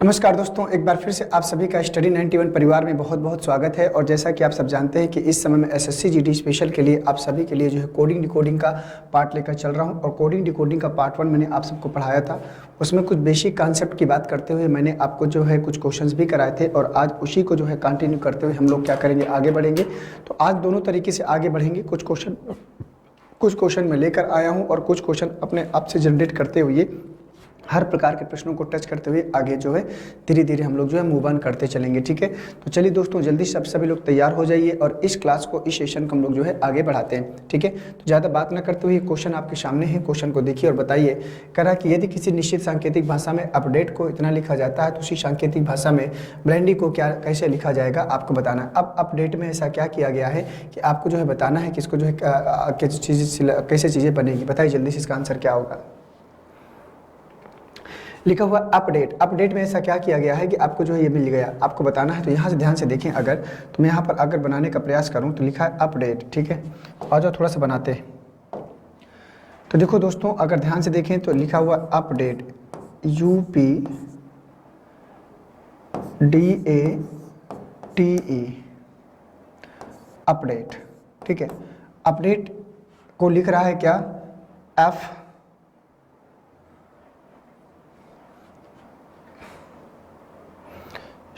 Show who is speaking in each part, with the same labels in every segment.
Speaker 1: नमस्कार दोस्तों, एक बार फिर से आप सभी का स्टडी 91 परिवार में बहुत बहुत स्वागत है। और जैसा कि आप सब जानते हैं कि इस समय में एसएससी जीडी स्पेशल के लिए आप सभी के लिए जो है कोडिंग डिकोडिंग का पार्ट लेकर चल रहा हूं। और कोडिंग डिकोडिंग का पार्ट 1 मैंने आप सबको पढ़ाया था, उसमें कुछ बेसिक कॉन्सेप्ट की बात करते हुए मैंने आपको जो है कुछ क्वेश्चंस भी कराए थे। और आज उसी को जो है कंटिन्यू करते हुए हम लोग क्या करेंगे, आगे बढ़ेंगे। तो आज दोनों तरीके से आगे बढ़ेंगे। कुछ क्वेश्चन मैं लेकर आया हूँ और कुछ क्वेश्चन अपने आप से जनरेट करते हुए हर प्रकार के प्रश्नों को टच करते हुए आगे जो है धीरे धीरे हम लोग जो है मूव ऑन करते चलेंगे। ठीक है, तो चलिए दोस्तों जल्दी से सभी लोग तैयार हो जाइए और इस क्लास को, इस सेशन को हम लोग जो है आगे बढ़ाते हैं। ठीक है, तो ज़्यादा बात ना करते हुए क्वेश्चन आपके सामने है, क्वेश्चन को देखिए और बताइए। कह रहा कि यदि किसी निश्चित सांकेतिक भाषा में अपडेट को इतना लिखा जाता है तो उसी सांकेतिक भाषा में ब्लेंडी को क्या कैसे लिखा जाएगा, आपको बताना है। अब अपडेट में ऐसा क्या किया गया है कि आपको जो है बताना है कि इसको जो है कैसे चीज़ें बनेगी। बताइए जल्दी से इसका आंसर क्या होगा। लिखा हुआ अपडेट में ऐसा क्या किया गया है कि आपको जो है ये मिल गया, आपको बताना है। तो यहाँ से ध्यान से देखें, अगर तो मैं यहाँ पर अगर बनाने का प्रयास करूँ तो लिखा है अपडेट। ठीक है, और जो थोड़ा सा बनाते हैं तो देखो दोस्तों, अगर ध्यान से देखें तो लिखा हुआ अपडेट UPDATE अपडेट। ठीक है, अपडेट को लिख रहा है क्या, F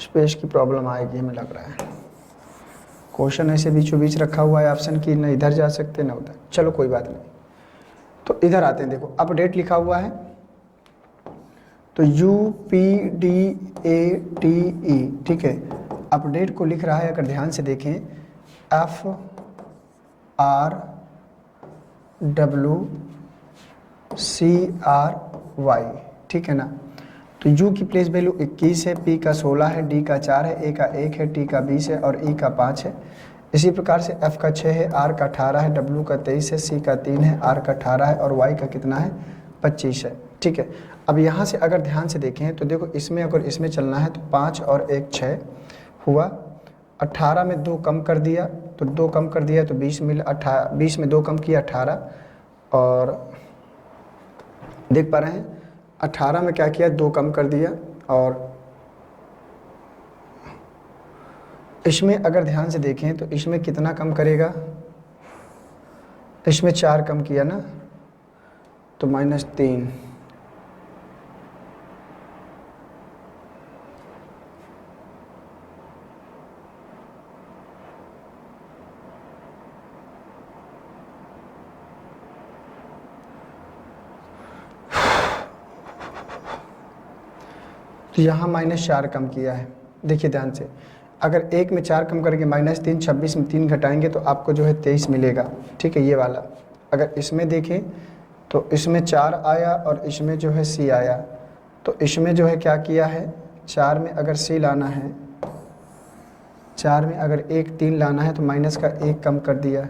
Speaker 1: स्पेस की प्रॉब्लम आएगी हमें लग रहा है। क्वेश्चन ऐसे बीचों बीच रखा हुआ है ऑप्शन की, न इधर जा सकते न उधर। चलो कोई बात नहीं, तो इधर आते हैं। देखो अपडेट लिखा हुआ है तो UPDATE। ठीक है, अपडेट को लिख रहा है, अगर ध्यान से देखें, FRWCRY। ठीक है ना। तो U की प्लेस वैल्यू 21 है, P का 16 है, D का 4 है, A का 1 है, T का 20 है और E का 5 है। इसी प्रकार से F का 6 है, R का 18 है, W का 23 है, C का 3 है, R का 18 है और Y का कितना है, 25 है। ठीक है, अब यहाँ से अगर ध्यान से देखें तो देखो, इसमें अगर इसमें चलना है तो 5 और 1 6 हुआ। 18 में 2 कम कर दिया तो 2 कम कर दिया तो 20 मिल 18, 20 में 2 कम किया 18। और देख पा रहे हैं 18 में क्या किया, 2 कम कर दिया। और इसमें अगर ध्यान से देखें तो इसमें कितना कम करेगा, इसमें 4 कम किया ना तो -3। तो यहाँ -4 कम किया है। देखिए ध्यान से, अगर 1 में 4 कम करके -3, 26 में 3 घटाएंगे तो आपको जो है 23 मिलेगा। ठीक है, ये वाला। अगर इसमें देखें तो इसमें 4 आया और इसमें जो है C आया। तो इसमें जो है क्या किया है, 4 में अगर C लाना है, 4 में अगर 1 3 लाना है तो माइनस का 1 कम कर दिया।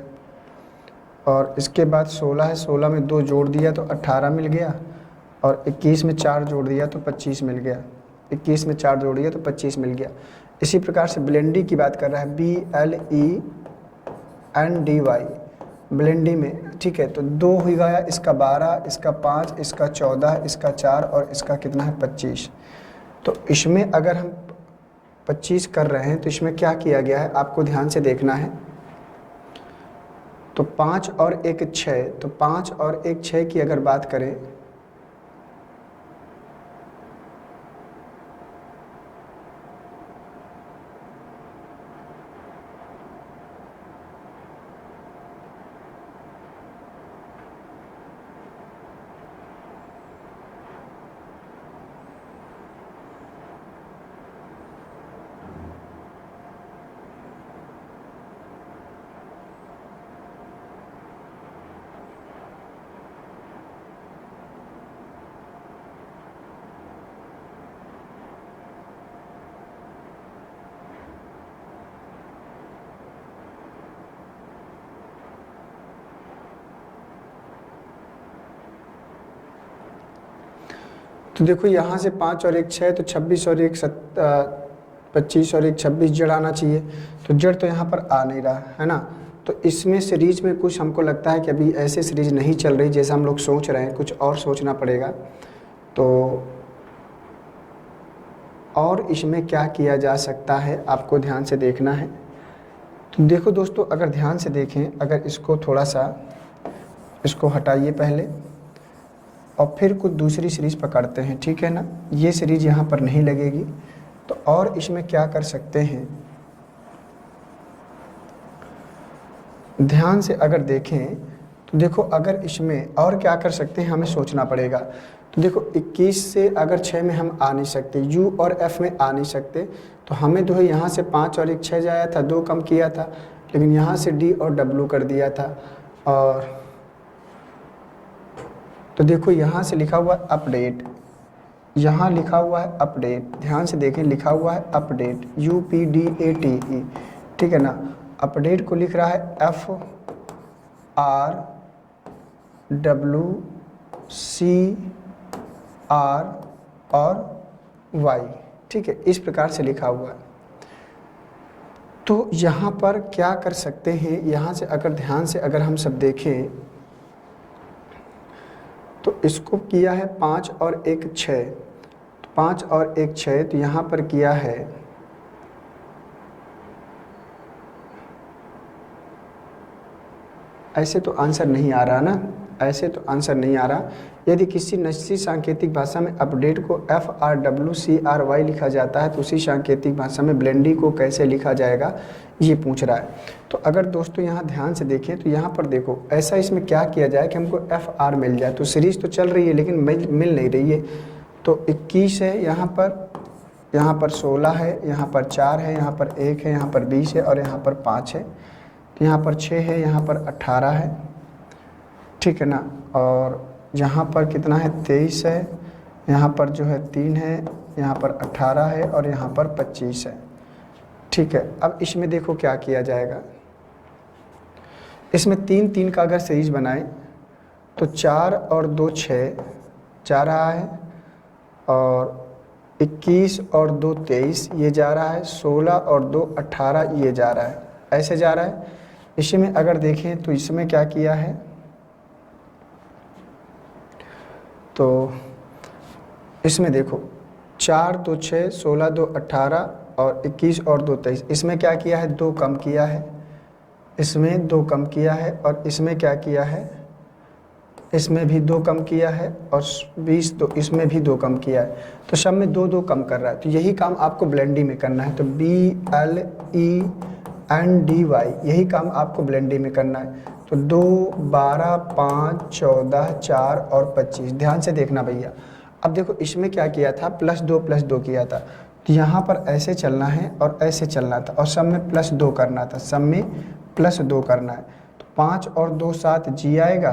Speaker 1: और इसके बाद 16 है, 16 में 2 जोड़ दिया तो 18 मिल गया। और 21 में 4 जोड़ दिया तो 25 मिल गया। 21 में 4 जोड़ दिया तो 25 मिल गया। इसी प्रकार से ब्लेंडी की बात कर रहा है, BLENDY ब्लेंडी में। ठीक है, तो 2 हो गया, इसका 12, इसका 5, इसका 14, इसका 4 और इसका कितना है 25। तो इसमें अगर हम 25 कर रहे हैं तो इसमें क्या किया गया है, आपको ध्यान से देखना है। तो 5 और 1 6, तो 5 और 1 6 की अगर बात करें तो देखो यहाँ से 5 और 1 6, तो 26 और 1 25 और 1 26 जड़ आना चाहिए। तो जड़ तो यहाँ पर आ नहीं रहा है ना। तो इसमें सीरीज में कुछ हमको लगता है कि अभी ऐसे सीरीज नहीं चल रही जैसा हम लोग सोच रहे हैं, कुछ और सोचना पड़ेगा। तो और इसमें क्या किया जा सकता है आपको ध्यान से देखना है। तो देखो दोस्तों, अगर ध्यान से देखें, अगर इसको थोड़ा सा इसको हटाइए पहले और फिर कुछ दूसरी सीरीज़ पकड़ते हैं, ठीक है ना। ये सीरीज़ यहाँ पर नहीं लगेगी, तो और इसमें क्या कर सकते हैं, ध्यान से अगर देखें तो देखो, अगर इसमें और क्या कर सकते हैं हमें सोचना पड़ेगा। तो देखो 21 से अगर 6 में हम आ नहीं सकते, U और F में आ नहीं सकते, तो हमें जो है यहाँ से 5 और 1 6 जाया था, 2 कम किया था, लेकिन यहाँ से D और W कर दिया था। और तो देखो यहाँ से लिखा हुआ है अपडेट, यहाँ लिखा हुआ है अपडेट, ध्यान से देखें लिखा हुआ है अपडेट, UPDATE, ठीक है ना। अपडेट को लिख रहा है FRWCR और Y, ठीक है, इस प्रकार से लिखा हुआ है। तो यहाँ पर क्या कर सकते हैं, यहाँ से अगर ध्यान से अगर हम सब देखें तो इसको किया है 5 और 1 6, तो 5 और 1 6, तो यहाँ पर किया है ऐसे तो आंसर नहीं आ रहा ना, ऐसे तो आंसर नहीं आ रहा। यदि किसी निश्चित सांकेतिक भाषा में अपडेट को FRWCRY लिखा जाता है तो उसी सांकेतिक भाषा में ब्लेंडी को कैसे लिखा जाएगा, ये पूछ रहा है। तो अगर दोस्तों यहाँ ध्यान से देखें तो यहाँ पर देखो, ऐसा इसमें क्या किया जाए कि हमको FR मिल जाए। तो सीरीज़ तो चल रही है लेकिन मिल नहीं रही है। तो 21 है यहाँ पर 16 है, यहाँ पर 4 है, यहाँ पर 1 है, यहाँ पर 20 है और यहाँ पर 5 है, यहाँ पर 6 है, यहाँ पर 18 है, ठीक है ना। और यहाँ पर कितना है 23 है, यहाँ पर जो है 3 है, यहाँ पर 18 है और यहाँ पर 25 है, ठीक है। अब इसमें देखो क्या किया जाएगा, इसमें 3 3 का अगर सीरीज बनाए तो 4 और 2 6 जा रहा है, और 21 और 2 23 ये जा रहा है, 16 और 2 18 ये जा रहा है, ऐसे जा रहा है। इसमें अगर देखें तो इसमें क्या किया है, तो इसमें देखो 4 2 6 16 2 18 और 21 और 2 23, इसमें क्या किया है 2 कम किया है, इसमें 2 कम किया है और इसमें क्या किया है, इसमें भी 2 कम किया है और 20 तो इसमें भी 2 कम किया है। तो सब में 2 2 कम कर रहा है। तो यही काम आपको ब्लेंडी में करना है। तो BLENDY यही काम आपको ब्लेंडी में करना है। तो 2 12 5 14 4 और 25, ध्यान से देखना भैया। अब देखो इसमें क्या किया था, +2 किया था, तो यहाँ पर ऐसे चलना है और ऐसे चलना था और सब में +2 करना था, सब में +2 करना है। तो 5 और 2 7 G आएगा,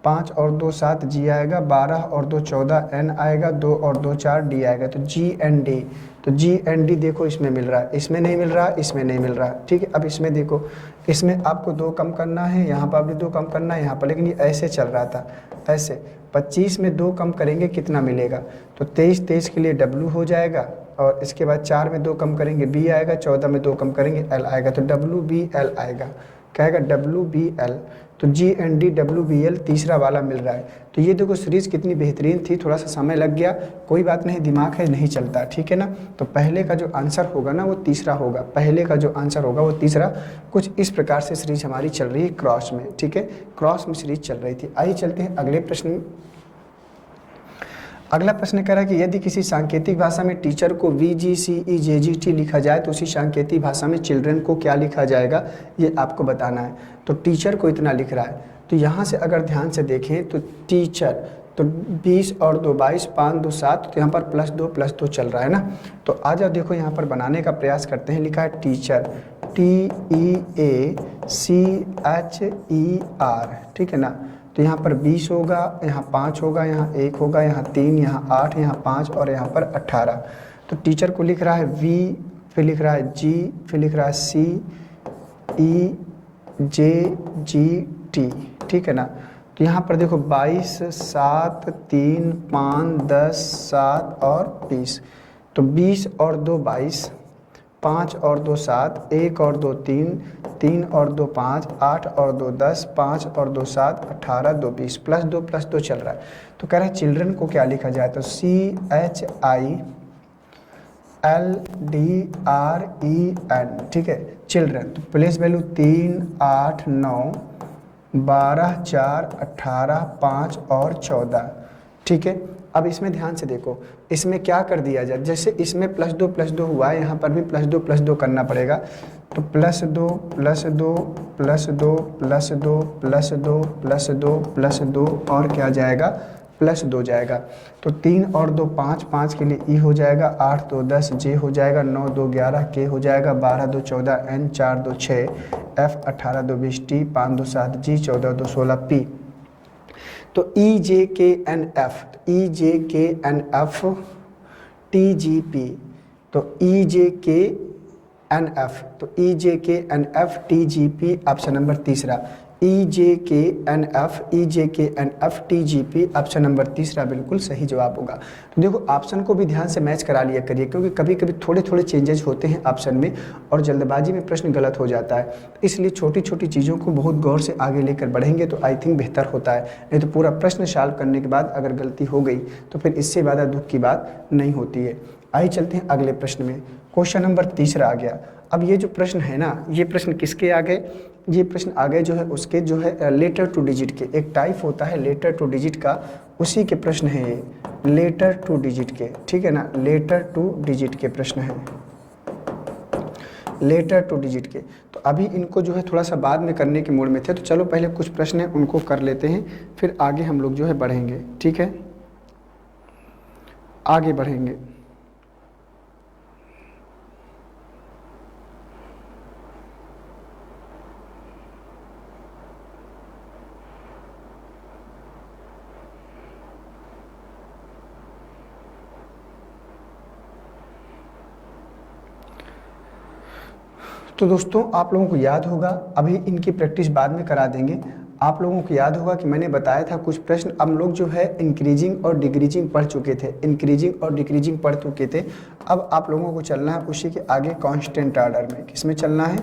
Speaker 1: 5 और 2 7 G आएगा, 12 और 2 14 N आएगा, 2 और 2 4 D आएगा। तो GND, तो GND देखो इसमें मिल रहा है, इसमें नहीं मिल रहा, इसमें नहीं मिल रहा, ठीक है। अब इसमें देखो, इसमें आपको 2 कम करना है, यहाँ पर भी 2 कम करना है यहाँ पर, लेकिन ये ऐसे चल रहा था ऐसे। 25 में 2 कम करेंगे कितना मिलेगा, तो 23 के लिए W हो जाएगा, और इसके बाद 4 में 2 कम करेंगे B आएगा, 14 में 2 कम करेंगे L आएगा। तो WBL आएगा, क्या आएगा WBL। तो GND WBL तीसरा वाला मिल रहा है। तो ये देखो सीरीज़ कितनी बेहतरीन थी, थोड़ा सा समय लग गया, कोई बात नहीं, दिमाग है नहीं चलता, ठीक है ना। तो पहले का जो आंसर होगा ना वो तीसरा होगा, पहले का जो आंसर होगा वो तीसरा। कुछ इस प्रकार से सीरीज हमारी चल रही है क्रॉस में, ठीक है, क्रॉस में सीरीज चल रही थी। आइए चलते हैं अगले प्रश्न में। अगला प्रश्न कह रहा है कि यदि किसी सांकेतिक भाषा में टीचर को VGCEJGT लिखा जाए तो उसी सांकेतिक भाषा में चिल्ड्रन को क्या लिखा जाएगा, ये आपको बताना है। तो टीचर को इतना लिख रहा है, तो यहाँ से अगर ध्यान से देखें तो टीचर, तो 20 और 2 22 5 2 7, तो यहाँ पर +2 चल रहा है ना। तो आ जाओ देखो यहाँ पर बनाने का प्रयास करते हैं। लिखा है टीचर, TEACHER, ठीक है ना। तो यहाँ पर 20 होगा, यहाँ 5 होगा, यहाँ 1 होगा, यहाँ 3, यहाँ 8, यहाँ 5 और यहाँ पर 18। तो टीचर को लिख रहा है V, फिर लिख रहा है G, फिर लिख रहा है CEJGT, ठीक है ना। तो यहाँ पर देखो 22 7 3 5 10 7 और 20। तो 20 और 2 22, 5 और 2 7, 1 और 2 3, 3 और 2 5, 8 और 2 10, 5 और 2 7, 18 2 20, +2 चल रहा है। तो कह रहे हैं चिल्ड्रन को क्या लिखा जाए, तो LDREN, ठीक है, चिल्ड्रन। तो प्लेस वैल्यू 3, 8, 9, 12, 4, 18, 5 और 14, ठीक है। अब इसमें ध्यान से देखो, इसमें क्या कर दिया जाए, जैसे इसमें +2 हुआ है, यहाँ पर भी +2 करना पड़ेगा। तो +2 +2 +2 +2 +2 +2 +2 और क्या जाएगा, +2 जाएगा। तो 3 और 2 5, 5 के लिए E हो जाएगा, 8 2 10 J हो जाएगा, 9 2 11 K हो जाएगा, 12 2 14 N, 4 2 6 F, 18 2 20 T, 5 2 7 G, 14 2 16 P। तो EJKNF, EJKNF TGP, तो EJKNF, तो EJKNF TGP ऑप्शन नंबर तीसरा, EJKNF TGP ऑप्शन नंबर तीसरा बिल्कुल सही जवाब होगा। तो देखो ऑप्शन को भी ध्यान से मैच करा लिया करिए, क्योंकि कभी कभी थोड़े थोड़े चेंजेस होते हैं ऑप्शन में और जल्दबाजी में प्रश्न गलत हो जाता है। इसलिए छोटी छोटी चीज़ों को बहुत गौर से आगे लेकर बढ़ेंगे तो आई थिंक बेहतर होता है। नहीं तो पूरा प्रश्न सॉल्व करने के बाद अगर गलती हो गई तो फिर इससे ज़्यादा दुख की बात नहीं होती है। आइए चलते हैं अगले प्रश्न में। क्वेश्चन नंबर तीसरा आ गया। अब ये जो प्रश्न है ना, ये प्रश्न किसके आ गए, ये प्रश्न आ गए जो है उसके जो है लेटर टू डिजिट के। एक टाइप होता है लेटर टू डिजिट का, उसी के प्रश्न है ये, लेटर टू डिजिट के, ठीक है ना, लेटर टू डिजिट के प्रश्न है, लेटर टू डिजिट के। तो अभी इनको जो है थोड़ा सा बाद में करने के मूड में थे, तो चलो पहले कुछ प्रश्न हैं उनको कर लेते हैं, फिर आगे हम लोग जो है बढ़ेंगे, ठीक है, आगे बढ़ेंगे। तो दोस्तों आप लोगों को याद होगा, अभी इनकी प्रैक्टिस बाद में करा देंगे। आप लोगों को याद होगा कि मैंने बताया था कुछ प्रश्न हम लोग जो है इंक्रीजिंग और डिक्रीजिंग पढ़ चुके थे, इंक्रीजिंग और डिक्रीजिंग पढ़ चुके थे। अब आप लोगों को चलना है उसी के आगे कांस्टेंट ऑर्डर में। किस में चलना है,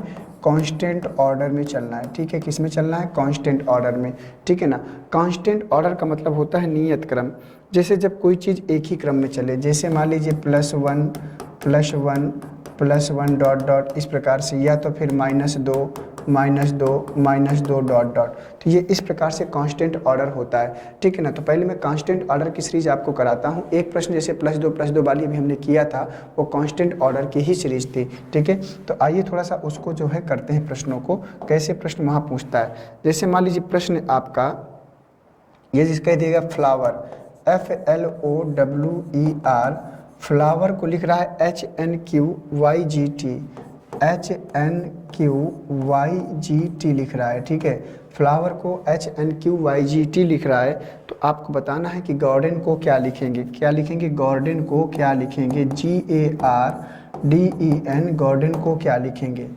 Speaker 1: कांस्टेंट ऑर्डर में चलना है, ठीक है। किस में चलना है, कांस्टेंट ऑर्डर में, ठीक है ना। कांस्टेंट ऑर्डर का मतलब होता है नियत क्रम। जैसे जब कोई चीज़ एक ही क्रम में चले, जैसे मान लीजिए +1 +1 +1 डॉट डॉट इस प्रकार से, या तो फिर -2 -2 डॉट डॉट, तो ये इस प्रकार से कांस्टेंट ऑर्डर होता है, ठीक है ना। तो पहले मैं कांस्टेंट ऑर्डर की सीरीज आपको कराता हूँ। एक प्रश्न जैसे +2 वाली भी हमने किया था, वो कांस्टेंट ऑर्डर की ही सीरीज थी, ठीक है। तो आइए थोड़ा सा उसको जो है करते हैं प्रश्नों को, कैसे प्रश्न वहाँ पूछता है। जैसे मान लीजिए प्रश्न आपका ये जिसका देगा फ्लावर, FLOWER, फ्लावर को लिख रहा है HNQYGT, HNQYGT लिख रहा है, ठीक है। फ्लावर को HNQYGT लिख रहा है, तो आपको बताना है कि गार्डन को क्या लिखेंगे, क्या लिखेंगे, गार्डन को क्या लिखेंगे, GARDEN, गार्डन को क्या लिखेंगे।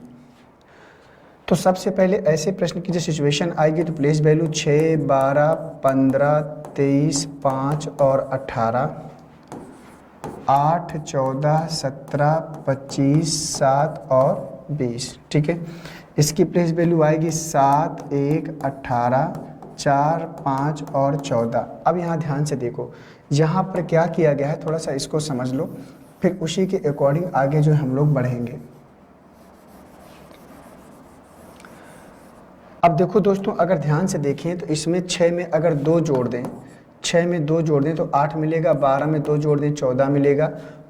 Speaker 1: तो सबसे पहले ऐसे प्रश्न की जो सिचुएशन आएगी तो प्लेस वैल्यू 6, 12, 15, 23, 5 और 18, 8, 14, 17, 25, 7 और 20, ठीक है। इसकी प्लेस वैल्यू आएगी 7, 1, 18, 4, 5 और 14। अब यहाँ ध्यान से देखो, यहाँ पर क्या किया गया है, थोड़ा सा इसको समझ लो, फिर उसी के अकॉर्डिंग आगे जो हम लोग बढ़ेंगे। अब देखो दोस्तों, अगर ध्यान से देखें तो इसमें 6 में अगर 2 जोड़ दें, 6 में 2 जोड़ दें तो 8 मिलेगा, 12 में 2 जोड़ दें 14 मिलेगा,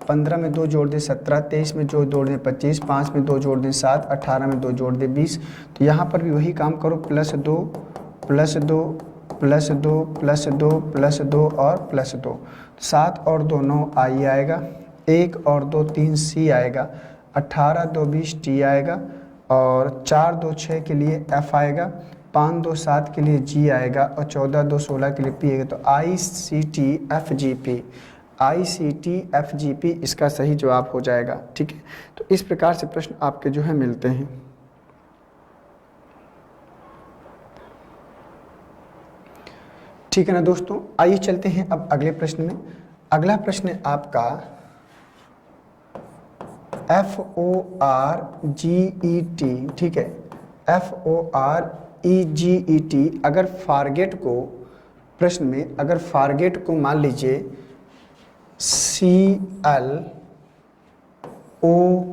Speaker 1: 15 में 2 जोड़ दें 17, 23 में 2 जोड़ दें 25, 5 में 2 जोड़ दें 7, 18 में 2 जोड़ दें 20। तो यहाँ पर भी वही काम करो, +2 +2 +2 +2 +2 और +2। 7 और 2 9 I आएगा, 1 और 2 3 C आएगा, 18 2 20 T आएगा, और 4 2 6 के लिए F आएगा, 5 2 7 के लिए G आएगा, और 14 2 16 के लिए P आएगा। तो ICTFGP इसका सही जवाब हो जाएगा, ठीक है। तो इस प्रकार से प्रश्न आपके जो है मिलते हैं। ठीक है ना दोस्तों, आइए चलते हैं अब अगले प्रश्न में। अगला प्रश्न है आपका FORGET, ठीक है, FORGET। अगर फारगेट को, प्रश्न में अगर फारगेट को मान लीजिए CL ओ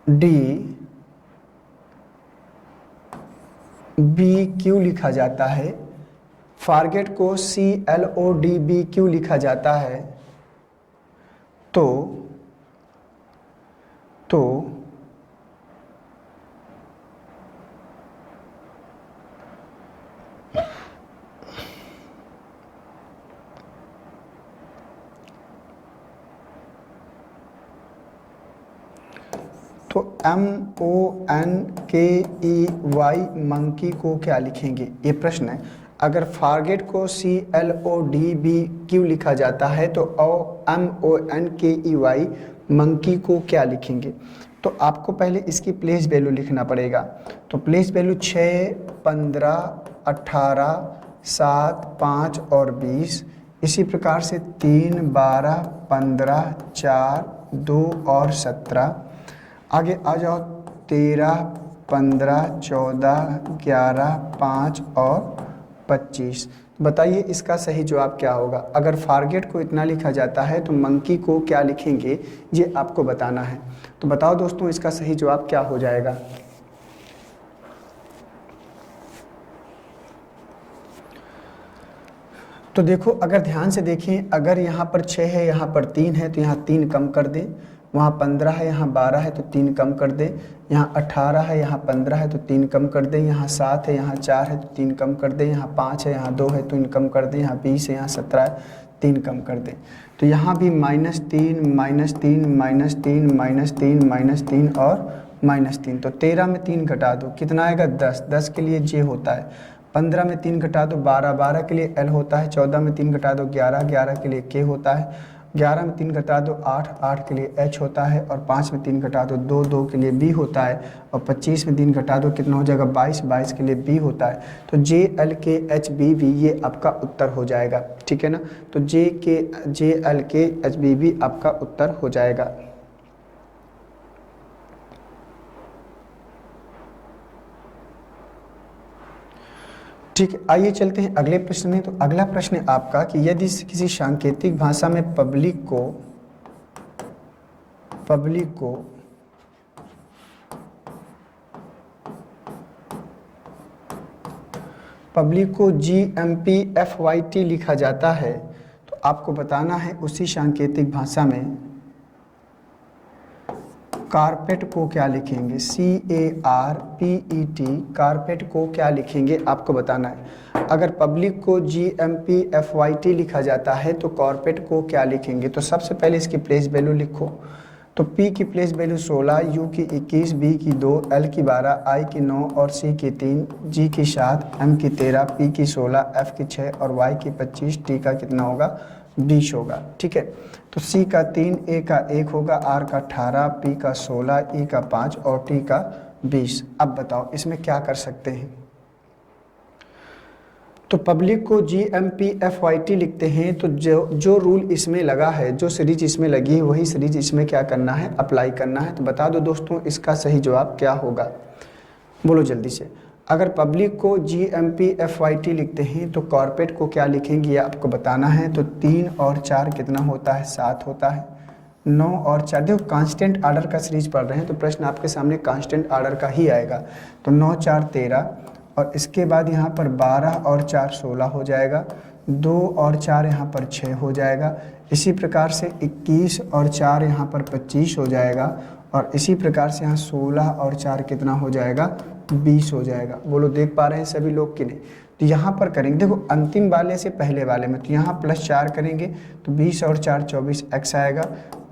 Speaker 1: डी बी क्यों लिखा जाता है, फॉरगेट को CLOD क्यों लिखा जाता है, तो MONKEY मंकी को क्या लिखेंगे, ये प्रश्न है। अगर फॉरगेट को CLOD क्यों लिखा जाता है तो MONKEY मंकी को क्या लिखेंगे। तो आपको पहले इसकी प्लेस वैल्यू लिखना पड़ेगा। तो प्लेस वैल्यू 6, 15, 18, 7, 5 और 20। इसी प्रकार से 3, 12, 15, 4, 2 और 17। आगे आ जाओ 13, 15, 14, 11, 5 और 25। बताइए इसका सही जवाब क्या होगा। अगर फॉरगेट को इतना लिखा जाता है तो मंकी को क्या लिखेंगे, ये आपको बताना है। तो बताओ दोस्तों इसका सही जवाब क्या हो जाएगा। तो देखो अगर ध्यान से देखें, अगर यहाँ पर 6 है, यहाँ पर 3 है तो यहाँ 3 कम कर दे, वहाँ 15 है, यहाँ 12 है तो 3 कम कर दे, यहाँ 18 है, यहाँ 15 है तो 3 कम कर दे, यहाँ 7 है, यहाँ 4 है तो 3 कम कर दे, यहाँ 5 है, यहाँ 2 है तो 3 कम कर दे, यहाँ 20 है, यहाँ 17 है, 3 कम कर दे। तो यहाँ भी -3, -3, -3, -3, -3 और -3। तो 13 में 3 घटा दो, कितना आएगा 10। 10 के लिए जे होता है। 15 में 3 घटा दो 12, 12 के लिए एल होता है। 14 में 3 घटा दो 11, 11 के लिए के होता है। 11 में 3 घटा दो 8, 8 के लिए एच होता है। और 5 में 3 घटा दो 2, 2 के लिए बी होता है। और 25 में 3 घटा दो कितना हो जाएगा 22, 22 के लिए बी होता है। तो जे एल के एच बी वी ये आपका उत्तर हो जाएगा, ठीक है ना। तो जे एल के एच बी वी आपका उत्तर हो जाएगा। ठीक है, आइए चलते हैं अगले प्रश्न में। तो अगला प्रश्न है आपका कि यदि किसी सांकेतिक भाषा में पब्लिक को GMPFYT लिखा जाता है तो आपको बताना है उसी सांकेतिक भाषा में कारपेट को क्या लिखेंगे। CARPET कारपेट को क्या लिखेंगे आपको बताना है। अगर पब्लिक को GMPFYT लिखा जाता है तो कारपेट को क्या लिखेंगे। तो सबसे पहले इसकी प्लेस वैल्यू लिखो। तो P की प्लेस वैल्यू 16, U की 21, B की 2, L की 12, I की 9 और C की 3, G की 7, M की 13, P की 16, F की 6 और Y की 25, T का कितना होगा 20 होगा, ठीक है। तो C का 3, A का 1 होगा, R का 18, P का 16, E का 5 और T का 20। अब बताओ इसमें क्या कर सकते हैं। तो पब्लिक को GMPFYT लिखते हैं तो जो रूल इसमें लगा है, जो सीरीज इसमें लगी है वही सीरीज इसमें क्या करना है अप्लाई करना है। तो बता दो दोस्तों इसका सही जवाब क्या होगा, बोलो जल्दी से। अगर पब्लिक को GMPFYT लिखते हैं तो कॉर्पोरेट को क्या लिखेंगे ये आपको बताना है। तो 3 और 4 कितना होता है 7 होता है। 9 और 4 देखो कांस्टेंट आर्डर का सीरीज पढ़ रहे हैं तो प्रश्न आपके सामने कांस्टेंट आर्डर का ही आएगा। तो 9, 4, 13 और इसके बाद यहाँ पर 12 और 4 16 हो जाएगा। 2 और 4 यहाँ पर 6 हो जाएगा। इसी प्रकार से 21 और 4 यहाँ पर 25 हो जाएगा। और इसी प्रकार से यहाँ 16 और 4 कितना हो जाएगा 20 हो जाएगा। बोलो देख पा रहे हैं सभी लोग कि नहीं। तो यहाँ पर करेंगे देखो अंतिम वाले से पहले वाले में तो यहाँ +4 करेंगे तो 20 और 4 24 x आएगा।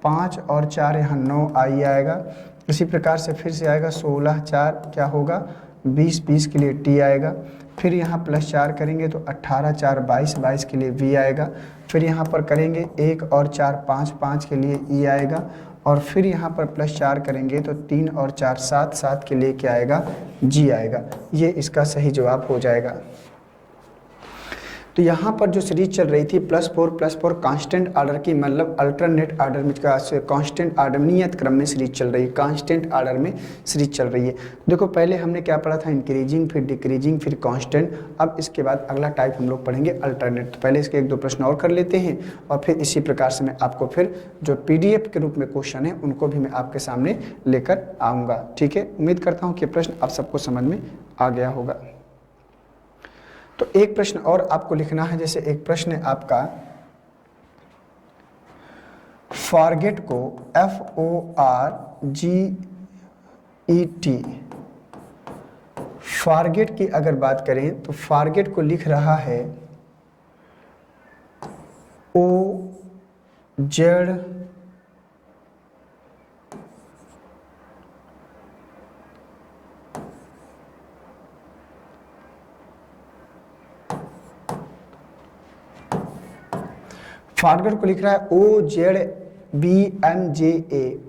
Speaker 1: 5 और 4 यहाँ 9 i आएगा। इसी प्रकार से फिर से आएगा 16 4 क्या होगा 20 20 के लिए t आएगा। फिर यहाँ +4 करेंगे तो 18 4 22 22 के लिए v आएगा। फिर यहाँ पर करेंगे 1 और 4 5 5 के लिए e आएगा। और फिर यहाँ पर +4 करेंगे तो 3 और 4 7 7 के लिए क्या आएगा g आएगा। ये इसका सही जवाब हो जाएगा। तो यहाँ पर जो सीरीज चल रही थी +4 कांस्टेंट ऑर्डर की, मतलब अल्टरनेट ऑर्डर में कांस्टेंट ऑर्डर नियत क्रम में सीरीज चल रही है, कांस्टेंट ऑर्डर में सीरीज चल रही है। देखो पहले हमने क्या पढ़ा था, इंक्रीजिंग, फिर डिक्रीजिंग, फिर कांस्टेंट। अब इसके बाद अगला टाइप हम लोग पढ़ेंगे अल्टरनेट। तो पहले इसके 1-2 प्रश्न और कर लेते हैं और फिर इसी प्रकार से मैं आपको फिर जो PDF के रूप में क्वेश्चन है उनको भी मैं आपके सामने लेकर आऊँगा। ठीक है, उम्मीद करता हूँ कि प्रश्न आप सबको समझ में आ गया होगा। तो एक प्रश्न और आपको लिखना है, जैसे एक प्रश्न है आपका, फॉरगेट को FORGET, फॉरगेट की अगर बात करें तो फॉरगेट को लिख रहा है OZ फॉरगेट को लिख रहा है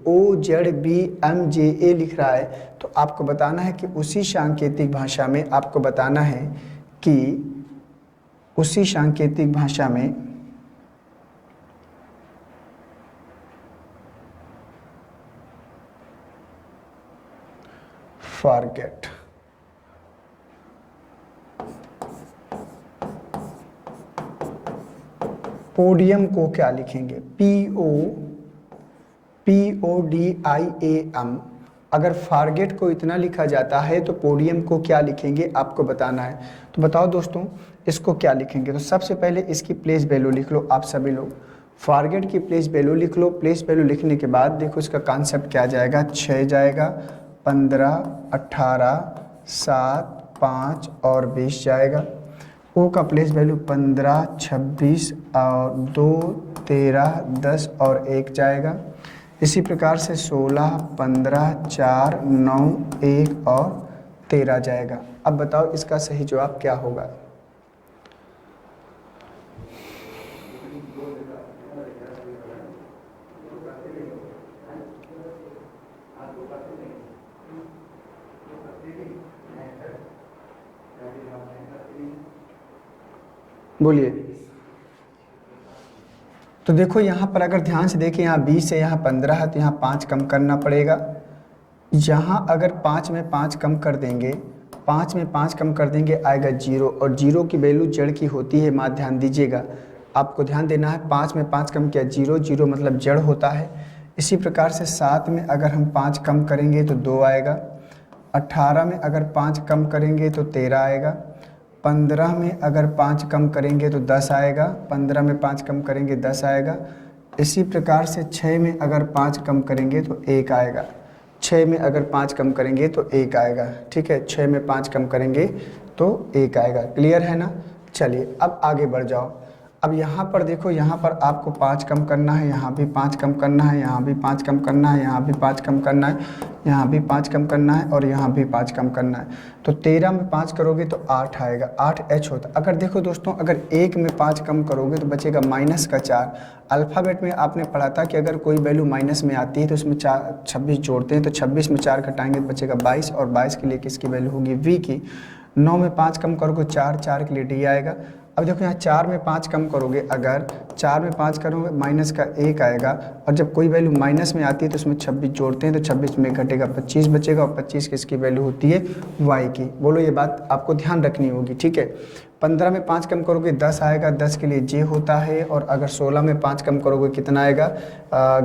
Speaker 1: OZBMJA लिख रहा है। तो आपको बताना है कि उसी सांकेतिक भाषा में, आपको बताना है कि उसी सांकेतिक भाषा में फॉरगेट पोडियम को क्या लिखेंगे, PODIAM। अगर फॉरगेट को इतना लिखा जाता है तो पोडियम को क्या लिखेंगे आपको बताना है। तो बताओ दोस्तों इसको क्या लिखेंगे। तो सबसे पहले इसकी प्लेस वैल्यू लिख लो आप सभी लोग, फॉरगेट की प्लेस वैल्यू लिख लो। प्लेस वैल्यू लिखने के बाद देखो इसका कॉन्सेप्ट क्या जाएगा, 6 जाएगा, 15, 18, 7, 5 और 20 जाएगा। ओ का प्लेस वैल्यू 15, 26 और 2, 13, 10 और 1 जाएगा। इसी प्रकार से 16, 15, 4, 9, 1 और 13 जाएगा। अब बताओ इसका सही जवाब क्या होगा। बोलिए। तो देखो यहाँ पर अगर ध्यान से देखें, यहाँ 20 है, यहाँ 15 है, तो यहाँ 5 कम करना पड़ेगा। यहाँ अगर 5 में 5 कम कर देंगे, 5 में 5 कम कर देंगे आएगा 0, और 0 की वैल्यू जड़ की होती है। माँ ध्यान दीजिएगा, आपको ध्यान देना है। 5 में 5 कम किया 0, 0 मतलब जड़ होता है। इसी प्रकार से 7 में अगर हम 5 कम करेंगे तो 2 आएगा। 18 में अगर 5 कम करेंगे तो 13 आएगा। 15 में अगर 5 कम करेंगे तो 10 आएगा। 15 में 5 कम करेंगे 10 आएगा। इसी प्रकार से 6 में अगर 5 कम करेंगे तो 1 आएगा। 6 में अगर 5 कम करेंगे तो 1 आएगा। ठीक है, 6 में 5 कम करेंगे तो 1 आएगा। क्लियर है ना। चलिए अब आगे बढ़ जाओ। अब यहाँ पर देखो, यहाँ पर आपको 5 कम करना है, यहाँ भी 5 कम करना है, यहाँ भी 5 कम करना है, यहाँ भी 5 कम करना है, यहाँ भी 5 कम करना है और यहाँ भी 5 कम करना है। तो 13 में 5 करोगे तो 8 आएगा, 8H होता। अगर देखो दोस्तों, अगर 1 में 5 कम करोगे तो बचेगा -4। अल्फ़ाबेट में आपने पढ़ा था कि अगर कोई वैल्यू माइनस में आती है तो उसमें 26 जोड़ते हैं, तो 26 में 4 घटाएंगे तो बचेगा 22, और 22 के लिए किसकी वैल्यू होगी, V की। 9 में 5 कम करोगे 4, 4 के लिए D आएगा। अब देखो यहाँ 4 में 5 कम करोगे, अगर 4 में 5 करोगे माइनस का 1 आएगा, और जब कोई वैल्यू माइनस में आती है तो उसमें 26 जोड़ते हैं, तो 26 में घटेगा 25 बचेगा, और 25 किसकी वैल्यू होती है, y की। बोलो, ये बात आपको ध्यान रखनी होगी। ठीक है, 15 में 5 कम करोगे 10 आएगा, 10 के लिए j होता है। और अगर 16 में 5 कम करोगे कितना आएगा,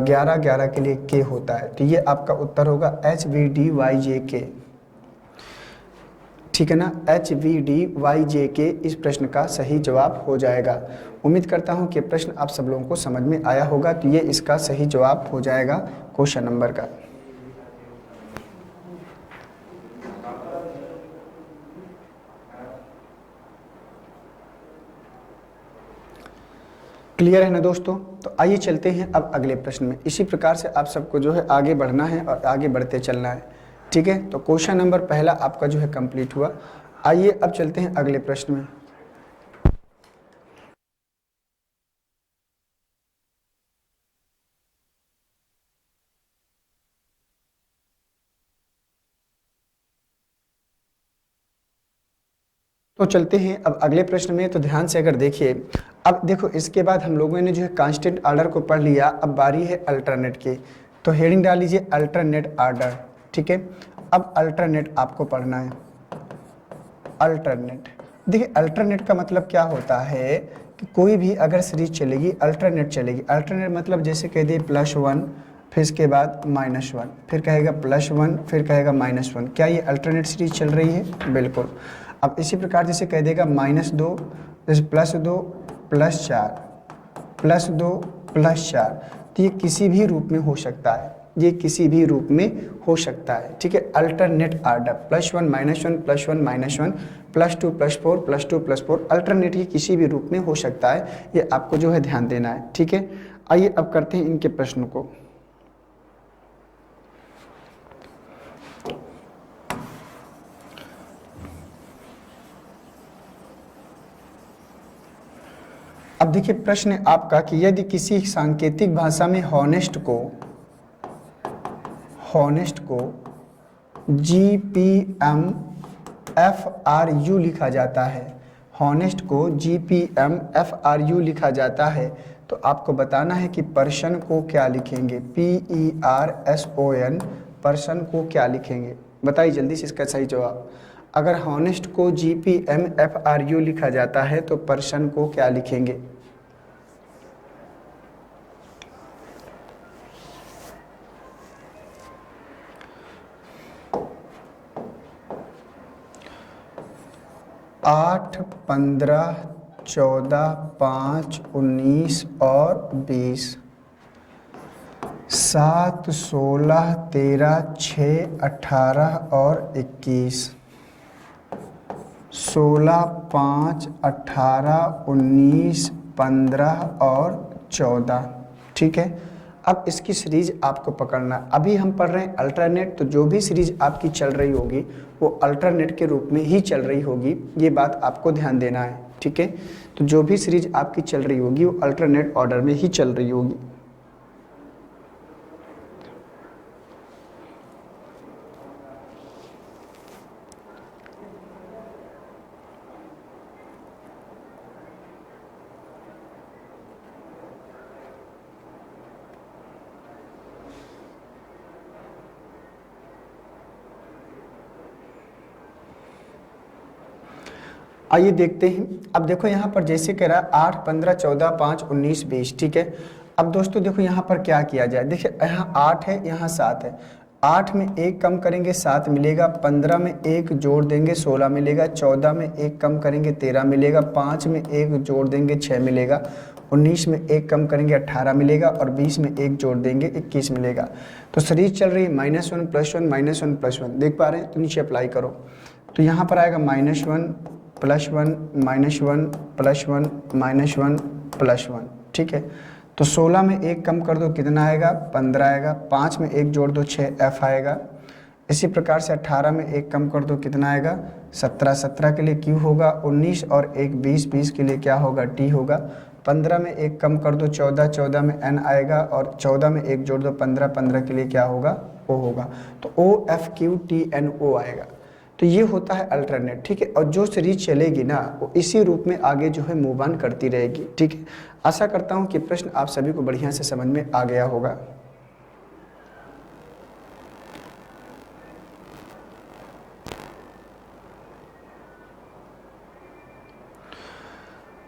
Speaker 1: 11, 11 के लिए k होता है। तो ये आपका उत्तर होगा HVDYJK। ठीक है ना, HVDYJK इस प्रश्न का सही जवाब हो जाएगा। उम्मीद करता हूं कि प्रश्न आप सब लोगों को समझ में आया होगा। तो ये इसका सही जवाब हो जाएगा क्वेश्चन नंबर का। क्लियर है ना दोस्तों। तो आइए चलते हैं अब अगले प्रश्न में। इसी प्रकार से आप सबको जो है आगे बढ़ना है और आगे बढ़ते चलना है। ठीक है, तो क्वेश्चन नंबर पहला आपका जो है कंप्लीट हुआ। आइए अब चलते हैं अगले प्रश्न में। तो चलते हैं अब अगले प्रश्न में। तो ध्यान से अगर देखिए, अब देखो इसके बाद हम लोगों ने जो है कांस्टेंट ऑर्डर को पढ़ लिया, अब बारी है अल्टरनेट की। तो हेडिंग डाल लीजिए अल्टरनेट ऑर्डर, ठीक है। अब अल्टरनेट आपको पढ़ना है। अल्टरनेट, देखिए अल्टरनेट का मतलब क्या होता है कि कोई भी अगर सीरीज चलेगी अल्टरनेट चलेगी। अल्टरनेट मतलब जैसे कह दिए +1, फिर इसके बाद -1, फिर कहेगा +1, फिर कहेगा -1। क्या ये अल्टरनेट सीरीज चल रही है? बिल्कुल। अब इसी प्रकार जैसे कह देगा -2, जैसे +2 +4, +2 +4, तो ये किसी भी रूप में हो सकता है, ये किसी भी रूप में हो सकता है, ठीक है। अल्टरनेट ऑर्डर +1 -1 +1 -1 +2 +4 +2 +4, अल्टरनेट ये किसी भी रूप में हो सकता है, ये आपको जो है ध्यान देना है, ठीक है। आइए अब करते हैं इनके प्रश्न को। अब देखिए प्रश्न है आपका कि यदि किसी सांकेतिक भाषा में हॉनेस्ट को GPMFRU लिखा जाता है, हॉनेस्ट को GPMFRU लिखा जाता है, तो आपको बताना है कि पर्सन को क्या लिखेंगे। PERSON, पर्सन को क्या लिखेंगे? बताइए जल्दी से इसका सही जवाब। अगर हॉनेस्ट को GPMFRU लिखा जाता है तो पर्सन को क्या लिखेंगे? आठ, 15, 14, 5, 19 और 20, 7, 16, 13, 6, 18 और 21, 16, 5, 18, 19, 15 और 14, ठीक है। अब इसकी सीरीज आपको पकड़ना। अभी हम पढ़ रहे हैं अल्टरनेट, तो जो भी सीरीज आपकी चल रही होगी वो अल्टरनेट के रूप में ही चल रही होगी, ये बात आपको ध्यान देना है, ठीक है। तो जो भी सीरीज आपकी चल रही होगी वो अल्टरनेट ऑर्डर में ही चल रही होगी। आइए देखते हैं। अब देखो यहाँ पर जैसे कह रहा है 8, 15, 14, 5, 19, 20, ठीक है। अब दोस्तों देखो यहाँ पर क्या किया जाए। देखिए यहाँ 8 है, यहाँ 7 है। 8 में 1 कम करेंगे 7 मिलेगा, 15 में 1 जोड़ देंगे 16 मिलेगा, 14 में 1 कम करेंगे 13 मिलेगा, 5 में 1 जोड़ देंगे 6 मिलेगा, 19 में 1 कम करेंगे 18 मिलेगा और 20 में 1 जोड़ देंगे 21 मिलेगा। तो सीरीज चल रही है -1 +1 -1 +1, देख पा रहे हैं? तो नीचे अप्लाई करो। तो यहाँ पर आएगा -1 +1 -1 +1 -1 +1, ठीक है। तो 16 में 1 कम कर दो कितना आएगा? 15 आएगा। 5 में 1 जोड़ दो 6 F आएगा। इसी प्रकार से 18 में 1 कम कर दो कितना आएगा? 17, 17 के लिए Q होगा, 19 और 1 20, 20 के लिए क्या होगा? T होगा। 15 में 1 कम कर दो 14, 14 में N आएगा और 14 में 1 जोड़ दो 15, 15 के लिए क्या होगा? O होगा। तो OFQTNO आएगा। तो ये होता है अल्टरनेट, ठीक है। और जो सीरीज चलेगी ना वो इसी रूप में आगे जो है मूव ऑन करती रहेगी, ठीक है। आशा करता हूँ कि प्रश्न आप सभी को बढ़िया से समझ में आ गया होगा।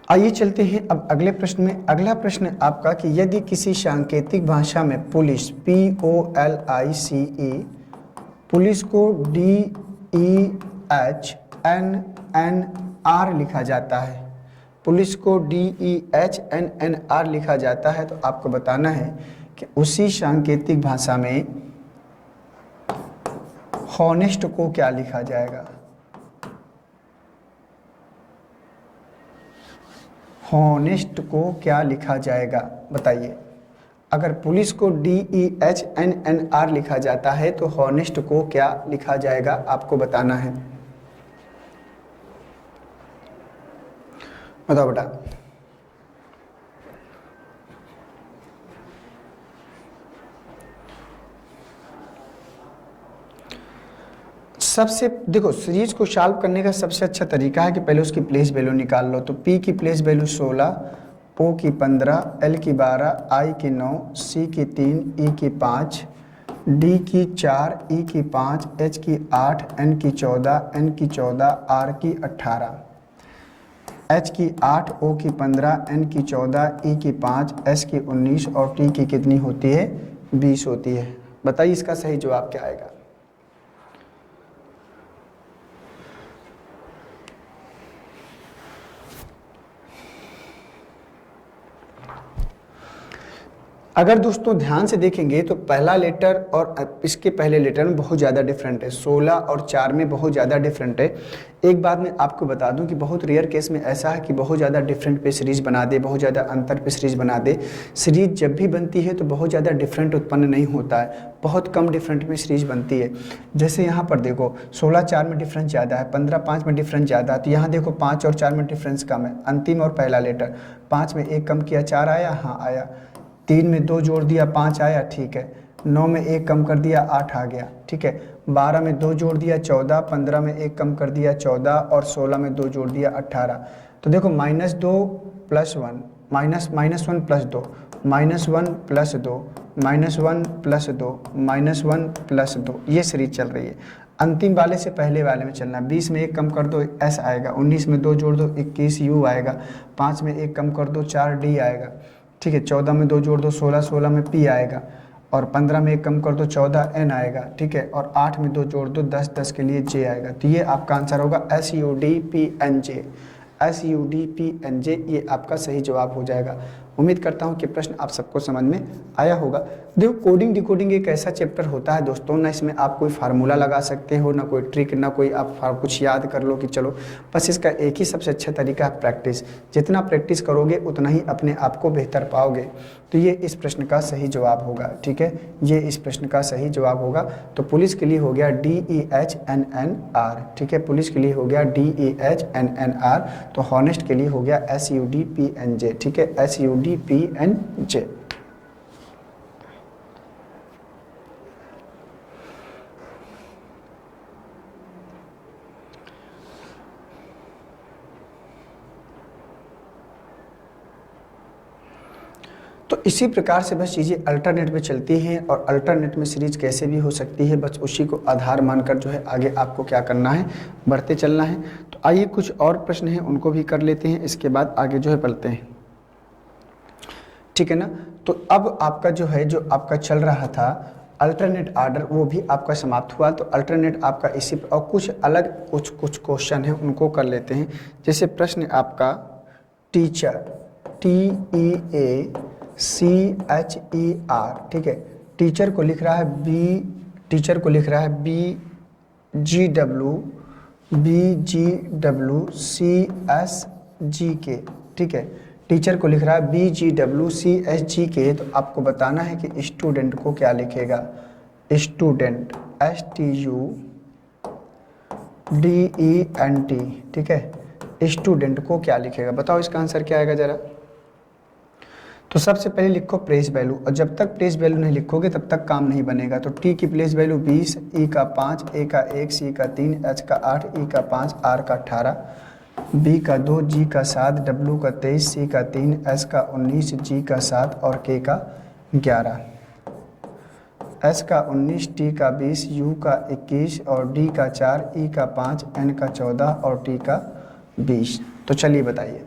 Speaker 1: आइए चलते हैं अब अगले प्रश्न में। अगला प्रश्न आपका कि यदि किसी सांकेतिक भाषा में पुलिस POLICE, पुलिस को DEHNNR लिखा जाता है, पुलिस को DEHNNR लिखा जाता है, तो आपको बताना है कि उसी सांकेतिक भाषा में हॉनेस्ट को क्या लिखा जाएगा। हॉनेस्ट को क्या लिखा जाएगा बताइए। अगर पुलिस को DEHNNR लिखा जाता है तो हॉनेस्ट को क्या लिखा जाएगा आपको बताना है। बताओ बेटा। सबसे देखो, सीरीज को सॉल्व करने का सबसे अच्छा तरीका है कि पहले उसकी प्लेस वैल्यू निकाल लो। तो P की प्लेस वैल्यू 16, O की 15, L की 12, I की 9, C की 3, E की 5, D की 4, E की 5, H की 8, N की 14, N की 14, R की 18, H की 8, O की 15, N की 14, E की 5, S की 19 और T की कितनी होती है? 20 होती है। बताइए इसका सही जवाब क्या आएगा? अगर दोस्तों ध्यान से देखेंगे तो पहला लेटर और इसके पहले लेटर में बहुत ज़्यादा डिफरेंट है, 16 और 4 में बहुत ज़्यादा डिफरेंट है। एक बात मैं आपको बता दूं कि बहुत रेयर केस में ऐसा है कि बहुत ज़्यादा डिफरेंट पे सीरीज बना दे, बहुत ज़्यादा अंतर पे सीरीज बना दे। सीरीज जब भी बनती है तो बहुत ज़्यादा डिफरेंट उत्पन्न नहीं होता है, बहुत कम डिफरेंट में सीरीज बनती है। जैसे यहाँ पर देखो 16-4 में डिफरेंस ज़्यादा है, 15-5 में डिफरेंस ज़्यादा है, तो यहाँ देखो 5 और 4 में डिफरेंस कम है। अंतिम और पहला लेटर, 5 में 1 कम किया 4 आया, हाँ आया। 3 में 2 जोड़ दिया 5 आया, ठीक है। 9 में 1 कम कर दिया 8 आ गया, ठीक है। 12 में 2 जोड़ दिया 14, 15 में 1 कम कर दिया 14 और 16 में 2 जोड़ दिया 18। तो देखो -2 + 1 -1 + 2 -1 + 2 -1 + 2 -1 + 2, ये सीरीज चल रही है। अंतिम वाले से पहले वाले में चलना है। 20 में 1 कम कर दो S आएगा, 19 में 2 जोड़ दो 21 U आएगा, 5 में 1 कम कर दो 4 D आएगा, ठीक है। 14 में 2 जोड़ दो 16, 16 में P आएगा और 15 में 1 कम कर दो 14 N आएगा, ठीक है। और 8 में 2 जोड़ दो 10, 10 के लिए J आएगा। तो ये आपका आंसर होगा SUDPNJ, SUDPNJ, ये आपका सही जवाब हो जाएगा। उम्मीद करता हूँ कि प्रश्न आप सबको समझ में आया होगा। देखो कोडिंग डिकोडिंग एक ऐसा चैप्टर होता है दोस्तों, ना इसमें आप कोई फार्मूला लगा सकते हो, ना कोई ट्रिक, ना कोई आप कुछ याद कर लो कि चलो, बस इसका एक ही सबसे अच्छा तरीका है प्रैक्टिस। जितना प्रैक्टिस करोगे उतना ही अपने आप को बेहतर पाओगे। तो ये इस प्रश्न का सही जवाब होगा, ठीक है, ये इस प्रश्न का सही जवाब होगा। तो पुलिस के लिए हो गया DEHNNR, ठीक है, पुलिस के लिए हो गया DEHNNR। तो हॉनेस्ट के लिए हो गया SUDPNJ, ठीक है, SUDPNJ। तो इसी प्रकार से बस चीज़ें अल्टरनेट में चलती हैं और अल्टरनेट में सीरीज कैसे भी हो सकती है, बस उसी को आधार मानकर जो है आगे आपको क्या करना है, बढ़ते चलना है। तो आइए कुछ और प्रश्न हैं उनको भी कर लेते हैं, इसके बाद आगे जो है बढ़ते हैं, ठीक है ना। तो अब आपका जो है, जो आपका चल रहा था अल्टरनेट आर्डर, वो भी आपका समाप्त हुआ। तो अल्टरनेट आपका इसी और कुछ अलग कुछ क्वेश्चन हैं उनको कर लेते हैं। जैसे प्रश्न आपका टीचर, TEACHER, ठीक है। टीचर को लिख रहा है BGWCSGK, ठीक है। टीचर को लिख रहा है BGWCSGK। तो आपको बताना है कि स्टूडेंट को क्या लिखेगा। स्टूडेंट STUDENT, ठीक है। स्टूडेंट को क्या लिखेगा, बताओ इसका आंसर क्या आएगा जरा। तो सबसे पहले लिखो प्लेस वैल्यू, और जब तक प्लेस वैल्यू नहीं लिखोगे तब तक काम नहीं बनेगा। तो T की प्लेस वैल्यू 20, E का 5, A का 1, C का 3, H का 8, E का 5, R का 18, B का 2, G का 7, W का 23, C का 3, S का 19, G का 7 और K का 11, S का 19, T का 20, U का 21 और D का 4, E का 5, N का 14 और T का 20। तो चलिए बताइए।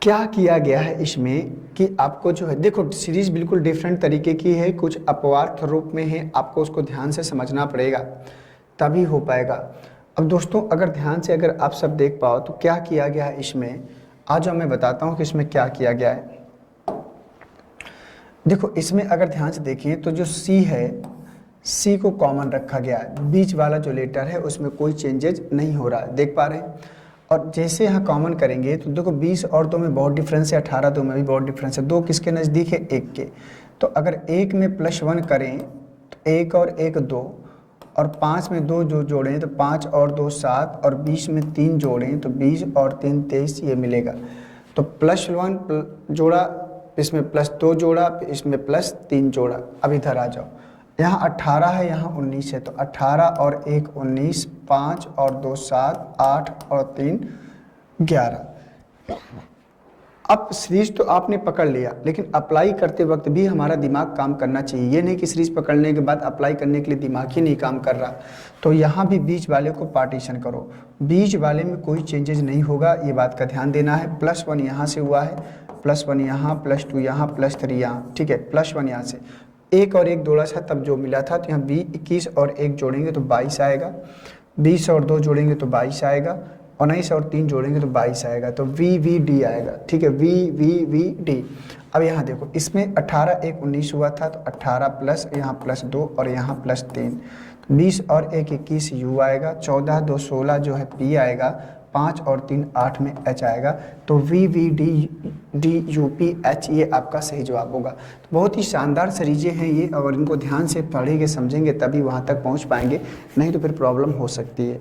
Speaker 1: क्या किया गया है इसमें कि आपको जो है, देखो सीरीज बिल्कुल डिफरेंट तरीके की है, कुछ अपवार्थ रूप में है, आपको उसको ध्यान से समझना पड़ेगा तभी हो पाएगा। अब दोस्तों अगर ध्यान से अगर आप सब देख पाओ तो क्या किया गया है इसमें, आज मैं बताता हूँ कि इसमें क्या किया गया है। देखो इसमें अगर ध्यान से देखिए तो जो C है, C को कॉमन रखा गया है, बीच वाला जो लेटर है उसमें कोई चेंजेज नहीं हो रहा है, देख पा रहे हैं। और जैसे यहाँ कॉमन करेंगे तो देखो 20 और 2 में बहुत डिफरेंस है, 18 2 में भी बहुत डिफरेंस है। 2 किसके नज़दीक है? 1 के। तो अगर 1 में +1 करें तो 1 और 1 2, और 5 में 2 जो जोड़ें तो 5 और 2 7, और 20 में 3 जोड़ें तो 20 और 3 23, ये मिलेगा। तो +1 जोड़ा, इसमें +2 जोड़ा, इसमें +3 जोड़ा। अब इधर आ जाओ, यहाँ 18 है, यहाँ 19 है, तो 18 और 1 19, 5 और 2 7, 8 और 3 11। अब सीरीज तो आपने पकड़ लिया, लेकिन अप्लाई करते वक्त भी हमारा दिमाग काम करना चाहिए। ये नहीं कि सीरीज पकड़ने के बाद अप्लाई करने के लिए दिमाग ही नहीं काम कर रहा। तो यहाँ भी बीच वाले को पार्टीशन करो, बीच वाले में कोई चेंजेस नहीं होगा, ये बात का ध्यान देना है। +1 यहाँ से हुआ है, +1 यहाँ, +2 यहाँ, +3 यहाँ, ठीक है। +1 यहाँ से 1 और 1 जोड़ा था तब जो मिला था, तो यहाँ 21 और 1 जोड़ेंगे तो 22 आएगा, 20 और 2 जोड़ेंगे तो 22 आएगा, 19 और 3 जोड़ेंगे तो 22 आएगा। तो VVD आएगा, ठीक है, VVVD। अब यहाँ देखो, इसमें 18 1 19 हुआ था, तो 18 प्लस यहाँ +2 और यहाँ +3, 20 और 1 21 U आएगा, 14 2 16 जो है P आएगा, 5 और 3 8 में H आएगा। तो VVDDUPH ये आपका सही जवाब होगा। तो बहुत ही शानदार सीरीजें हैं ये, अगर इनको ध्यान से पढ़ेंगे समझेंगे तभी वहाँ तक पहुँच पाएंगे, नहीं तो फिर प्रॉब्लम हो सकती है।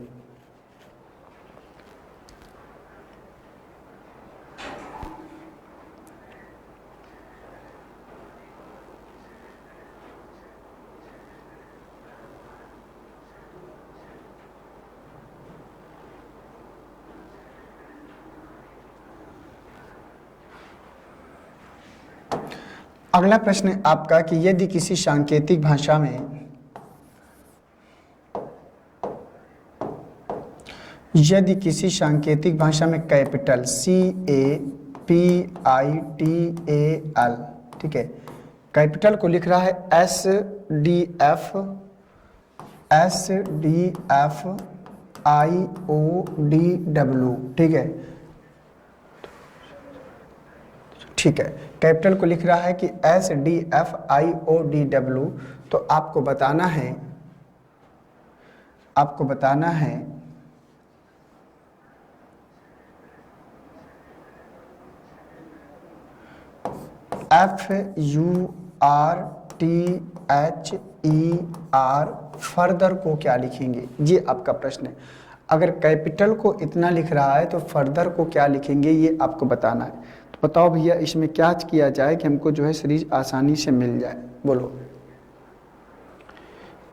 Speaker 1: अगला प्रश्न है आपका कि यदि किसी सांकेतिक भाषा में कैपिटल CAPITAL, ठीक है, कैपिटल को लिख रहा है SDFIODW, ठीक है, ठीक है, कैपिटल को लिख रहा है कि SDFIODW, तो आपको बताना है FURTHER, फर्दर को क्या लिखेंगे? ये आपका प्रश्न है। अगर कैपिटल को इतना लिख रहा है तो फर्दर को क्या लिखेंगे, ये आपको बताना है। तो बताओ भैया, इसमें क्या किया जाए कि हमको जो है सीरीज आसानी से मिल जाए? बोलो।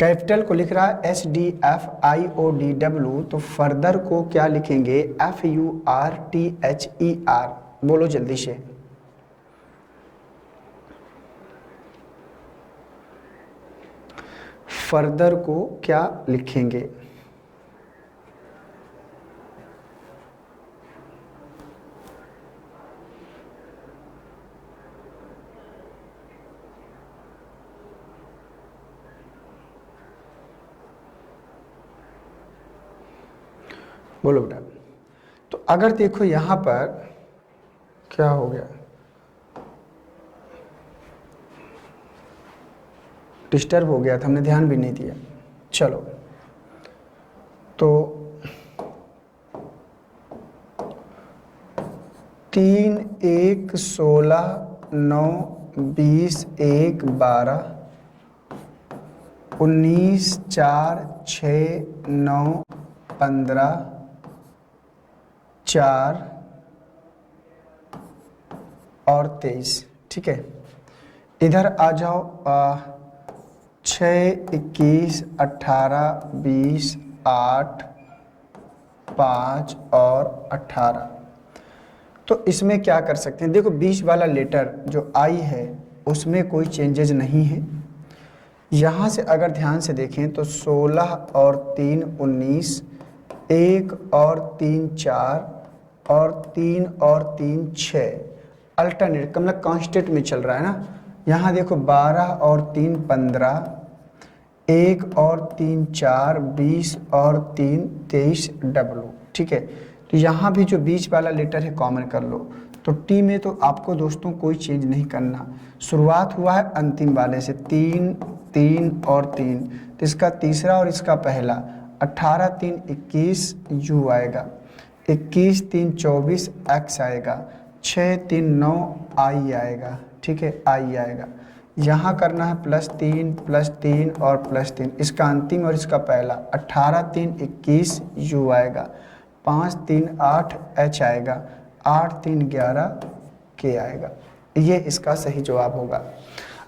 Speaker 1: कैपिटल को लिख रहा है SDFIODW, तो फर्दर को क्या लिखेंगे? FURTHER। बोलो जल्दी से। फर्दर को क्या लिखेंगे? बोलो बेटा। तो अगर देखो यहाँ पर क्या हो गया, डिस्टर्ब हो गया था, हमने ध्यान भी नहीं दिया। चलो, तो 3 1 16 9 20 1 12 19 4 6 9 15 4 और 23, ठीक है। इधर आ जाओ, 6 21 18 20 8 5 और 18। तो इसमें क्या कर सकते हैं? देखो, 20 वाला लेटर जो आई है उसमें कोई चेंजेज नहीं है। यहाँ से अगर ध्यान से देखें तो 16 और 3 19, 1 और 3 4 और 3 और 3 6, अल्टरनेट मतलब कांस्टेंट में चल रहा है ना। यहाँ देखो 12 और 3 15, 1 और 3 4 20 और 3 23 W, ठीक है। तो यहाँ भी जो बीच वाला लेटर है कॉमन कर लो। तो टी में तो आपको दोस्तों कोई चेंज नहीं करना। शुरुआत हुआ है अंतिम वाले से, 3 3 और 3, तो इसका तीसरा और इसका पहला 18 3 21 U आएगा। 21 3 24 x आएगा, 6 3 9 i आएगा, ठीक है, i आएगा। यहाँ करना है +3 और +3, इसका अंतिम और इसका पहला, 18 3 21 u आएगा, 5 3 8 h आएगा, 8 3 11 k आएगा। ये इसका सही जवाब होगा।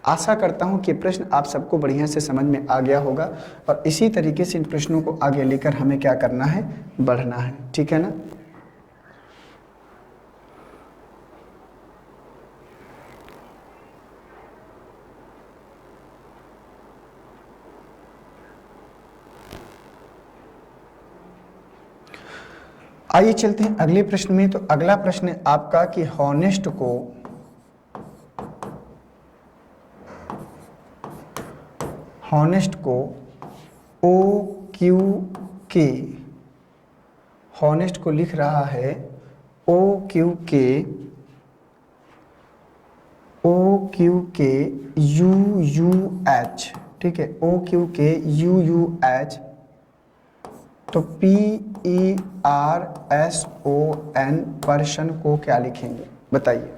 Speaker 1: आशा करता हूँ कि प्रश्न आप सबको बढ़िया से समझ में आ गया होगा और इसी तरीके से इन प्रश्नों को आगे लेकर हमें क्या करना है, बढ़ना है, ठीक है ना। आइए चलते हैं अगले प्रश्न में। तो अगला प्रश्न है आपका कि हॉनेस्ट को OQK, हॉनेस्ट को लिख रहा है OQK UUH, ठीक है, OQK UUH। तो PERSON पर्सन को क्या लिखेंगे बताइए।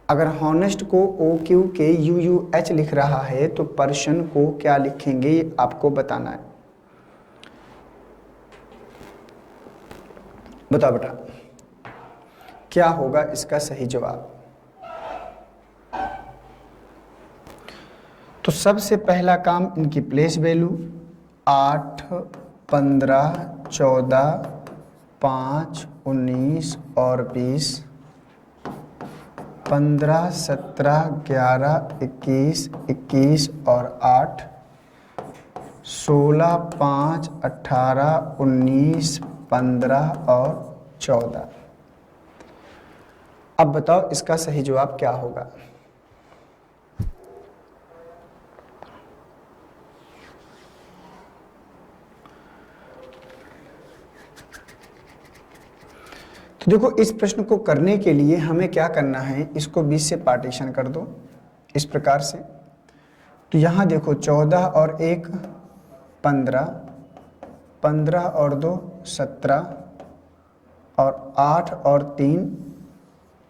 Speaker 1: अगर हॉनेस्ट को OQK UUH लिख रहा है तो पर्सन को क्या लिखेंगे ये आपको बताना है। बताओ बेटा क्या होगा इसका सही जवाब। तो सबसे पहला काम इनकी प्लेस वैल्यू 8 15 14 5 19 और 20, 15 17 11 21 21 और 8, 16 5 18 19 15 और 14। अब बताओ इसका सही जवाब क्या होगा। तो देखो इस प्रश्न को करने के लिए हमें क्या करना है, इसको 20 से पार्टीशन कर दो इस प्रकार से। तो यहाँ देखो 14 और 1 15, 15 और 2 17 और 8 और 3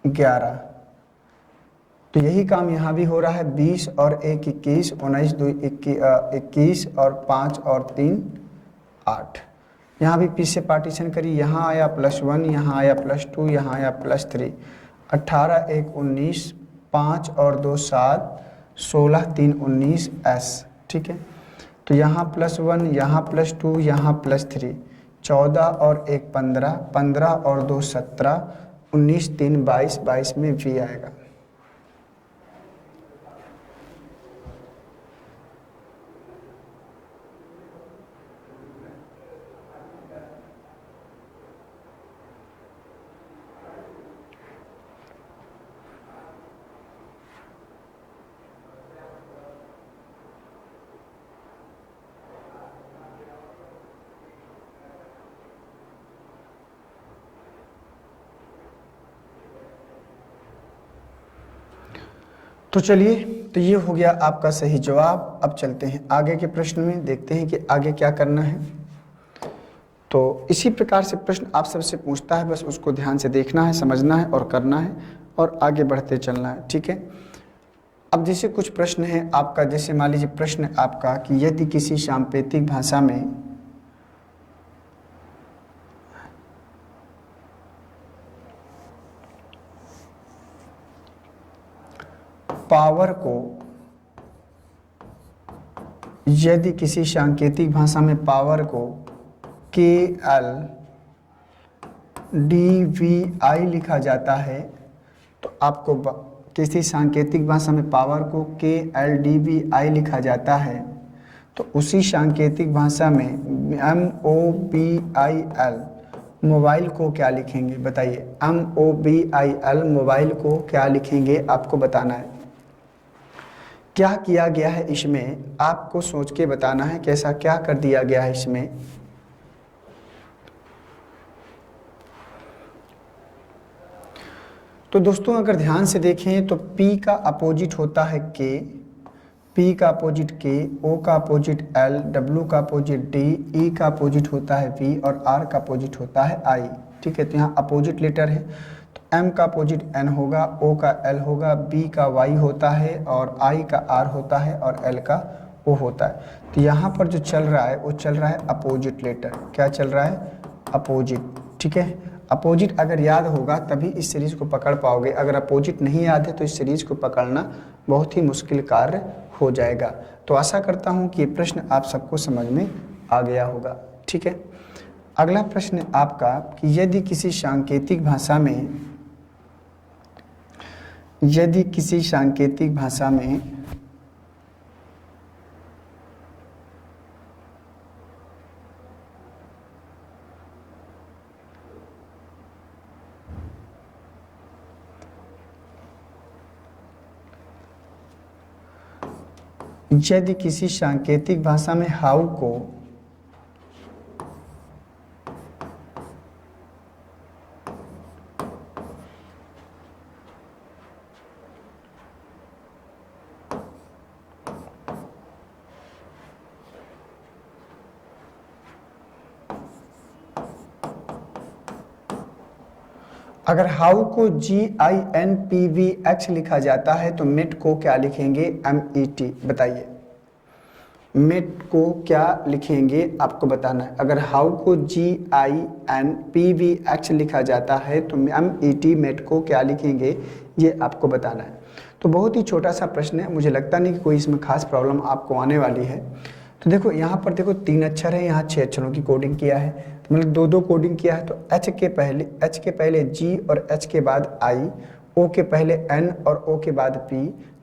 Speaker 1: 11। तो यही काम यहाँ भी हो रहा है, 20 और 1 21, 19 2 21 और 5 और 3 8। यहाँ भी 20 से पार्टीशन करी, यहाँ आया +1, यहाँ आया +2, यहाँ आया +3, 18 1 19, 5 और 2 7, 16 3 19 s, ठीक है। तो यहाँ +1, यहाँ +2, यहाँ +3, 14 और 1 15, 15 और 2 17, 19 3 22, 22 में v आएगा। तो चलिए, तो ये हो गया आपका सही जवाब। अब चलते हैं आगे के प्रश्न में, देखते हैं कि आगे क्या करना है। तो इसी प्रकार से प्रश्न आप सबसे पूछता है, बस उसको ध्यान से देखना है, समझना है और करना है और आगे बढ़ते चलना है, ठीक है। अब जैसे कुछ प्रश्न है आपका, जैसे मान लीजिए प्रश्न आपका कि यदि किसी सांकेतिक भाषा में पावर को, यदि किसी सांकेतिक भाषा में पावर को KLDVI लिखा जाता है, तो आपको किसी सांकेतिक भाषा में पावर को KLDVI लिखा जाता है तो उसी सांकेतिक भाषा में MOBIL मोबाइल को क्या लिखेंगे बताइए। MOBIL मोबाइल को क्या लिखेंगे आपको बताना है। क्या किया गया है इसमें आपको सोच के बताना है, कैसा क्या कर दिया गया है इसमें। तो दोस्तों अगर ध्यान से देखें तो P का अपोजिट होता है K, P का अपोजिट K, O का अपोजिट L, W का अपोजिट D, E का अपोजिट होता है V और R का अपोजिट होता है I। ठीक है, तो यहाँ अपोजिट लेटर है, तो M का अपोजिट N होगा, O का L होगा, B का Y होता है और I का R होता है और L का O होता है। तो यहाँ पर जो चल रहा है वो चल रहा है अपोजिट लेटर। क्या चल रहा है? अपोजिट। ठीक है, अपोजिट अगर याद होगा तभी इस सीरीज को पकड़ पाओगे, अगर अपोजिट नहीं याद है तो इस सीरीज को पकड़ना बहुत ही मुश्किल कार्य हो जाएगा। तो आशा करता हूँ कि ये प्रश्न आप सबको समझ में आ गया होगा। ठीक है, अगला प्रश्न आपका कि यदि किसी सांकेतिक भाषा में हाउ को अगर हाउ को GINPVH लिखा जाता है तो मेट को क्या लिखेंगे? MET। बताइए मेट को क्या लिखेंगे, आपको बताना है। अगर हाउ को GINPVH लिखा जाता है तो MET मेट को क्या लिखेंगे, ये आपको बताना है। तो बहुत ही छोटा सा प्रश्न है, मुझे लगता नहीं कि कोई इसमें खास प्रॉब्लम आपको आने वाली है। तो देखो यहाँ पर देखो 3 अक्षर है, यहाँ 6 अक्षरों की कोडिंग किया है, तो मतलब 2-2 कोडिंग किया है। तो H के पहले G और H के बाद I, O के पहले N और O के बाद P,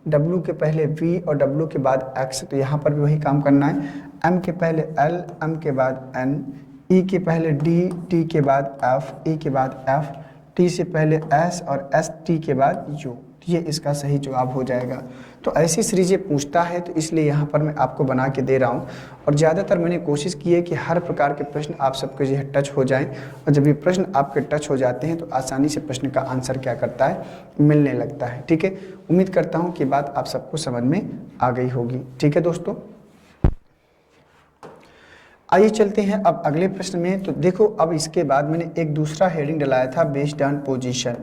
Speaker 1: W के पहले V और W के बाद X। तो यहाँ पर भी वही काम करना है। M के पहले L, M के बाद N, E के पहले D, T के बाद F, E के बाद F, T से पहले S और S T के बाद U। ये इसका सही जवाब हो जाएगा। तो ऐसी सीरीजें पूछता है, तो इसलिए यहाँ पर मैं आपको बना के दे रहा हूँ। और ज़्यादातर मैंने कोशिश की है कि हर प्रकार के प्रश्न आप सबके जो है टच हो जाएं, और जब ये प्रश्न आपके टच हो जाते हैं तो आसानी से प्रश्न का आंसर क्या करता है, मिलने लगता है। ठीक है, उम्मीद करता हूँ कि बात आप सबको समझ में आ गई होगी। ठीक है दोस्तों, आइए चलते हैं अब अगले प्रश्न में। तो देखो अब इसके बाद मैंने एक दूसरा हेडिंग डलाया था, बेस्ड ऑन पोजीशन।